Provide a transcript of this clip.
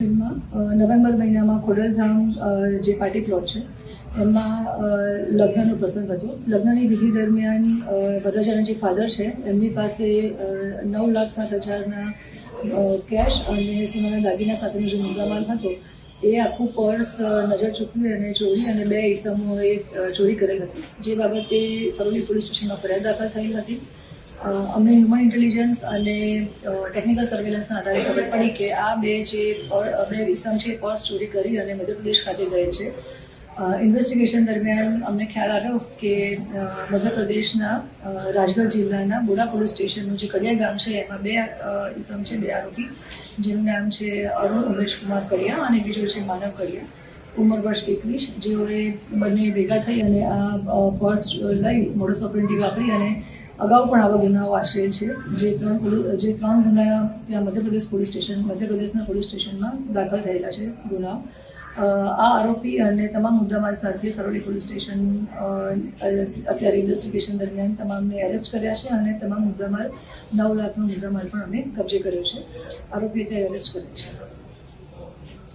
November મહિનામાં ખોડલધામ જે party plot છે એમાં લગ્નનો પ્રસંગ હતો. લગ્નની વિધિ દરમિયાન વરરાજાના જે ફાધર છે એમની પાસે 9,07,000 કેશ અને સોનાના દાગીના સાથેનો જે મુદ્દામાલ હતો એ આખું પર્સ નજર ચૂકવી અને ચોરી અને 2 ઈસમોએ ચોરી કરેલ હતી. જે બાબતે સરોલી પોલીસ સ્ટેશનમાં ફરિયાદ દાખલ થયેલ હતી. અમને હ્યુમન ઇન્ટેલિજન્સ અને ટેકનિકલ સર્વેલન્સના આધારે ખબર પડી કે આ બે ઈસમ છે પર્સ ચોરી કરી અને મધ્યપ્રદેશ ખાતે ગયે છે. ઇન્વેસ્ટિગેશન દરમિયાન અમને ખ્યાલ આવ્યો કે મધ્યપ્રદેશના રાજગઢ જિલ્લાના બોડા પોલીસ સ્ટેશનનું જે કડિયા ગામ છે એમાં 2 ઈસમ છે, 2 આરોપી, જેનું નામ છે અરુણ ઉમેશ કુમાર કડિયા અને બીજો છે માનવ કડિયા, ઉંમર વર્ષ 21, જેઓએ બંને ભેગા થઈ અને આ પર્સ લઈ મોડસ ઓપરેન્ડી વાપરી અને અગાઉ પણ આવા ગુનાઓ આશરેલ છે. જે ત્રણ ગુના ત્યાં મધ્યપ્રદેશના પોલીસ સ્ટેશનમાં દાખલ થયેલા છે ગુનાઓ. આ આરોપી અને તમામ મુદ્દામાલ સાથે સરોલી પોલીસ સ્ટેશન અત્યારે ઇન્વેસ્ટિગેશન દરમિયાન તમામને એરેસ્ટ કર્યા છે અને તમામ મુદ્દામાલ 9 લાખનો મુદ્દામાલ પણ અમે કબજે કર્યો છે. આરોપી અત્યારે એરેસ્ટ કર્યો છે.